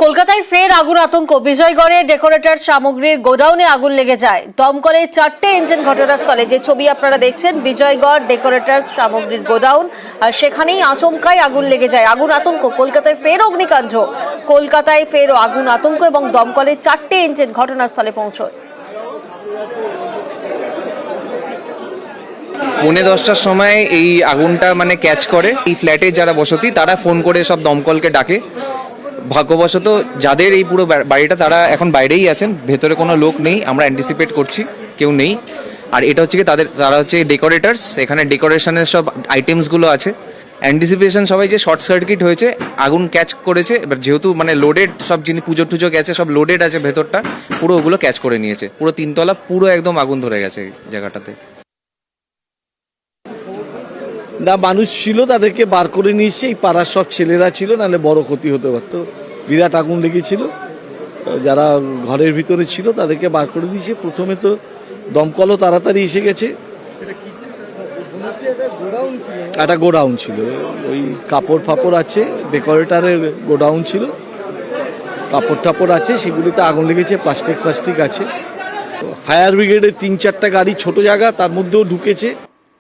কলকাতায় ফের আগুন আতঙ্ক। বিজয়গড়ে ডেকোরেটর সামগ্রীর গোডাউনে আগুন লেগে যায়। দমকলে 4টে ইঞ্জিন ঘটনাস্থলে। যে ছবি আপনারা দেখছেন, বিজয়গড় ডেকোরেটর সামগ্রীর গোডাউন, আর সেখানেই আচমকাই আগুন লেগে যায়। আগুন আতঙ্ক। কলকাতায় ফের অগ্নিকাণ্ড। কলকাতায় ফের আগুন আতঙ্ক এবং দমকলে 4টে ইঞ্জিন ঘটনাস্থলে পৌঁছয়। 10:45টার সময় এই আগুনটা ক্যাচ করে। এই ফ্ল্যাটে যারা বসতি তারা ফোন করে সব দমকলকে ডাকে। ভাগ্যবশত যাদের এই পুরো বাড়িটা তারা এখন বাইরেই আছেন, ভেতরে কোনো লোক নেই। আমরা অ্যান্টিসিপেট করছি কেউ নেই। আর এটা হচ্ছে কি তারা হচ্ছে ডেকোরেটার্স, এখানে ডেকোরেশনের সব আইটেমসগুলো আছে। অ্যান্টিসিপেশন সবাই যে শর্ট সার্কিট হয়েছে, আগুন ক্যাচ করেছে। এবার যেহেতু লোডেড সব জিনিস, পুজো টুজো গেছে, সব লোডেড আছে ভেতরটা, পুরো ওগুলো ক্যাচ করে নিয়েছে। পুরো 3তলা পুরো একদম আগুন ধরে গেছে এই জায়গাটাতে। না, মানুষ ছিল, তাদেরকে বার করে নিয়ে এসে এই পাড়ার সব ছেলেরা ছিল, নাহলে বড় ক্ষতি হতে পারতো। বিরাট আগুন লেগেছিল। যারা ঘরের ভিতরে ছিল তাদেরকে বার করে দিয়েছে। প্রথমে তো দমকলও তাড়াতাড়ি এসে গেছে। একটা গোডাউন ছিল, ওই কাপড় ফাপড় আছে, ডেকোরেটারের গোডাউন ছিল, কাপড় টাপড় আছে, সেগুলিতে আগুন লেগেছে। প্লাস্টিক আছে। ফায়ার ব্রিগেডের 3-4টা গাড়ি, ছোট জায়গা, তার মধ্যেও ঢুকেছে।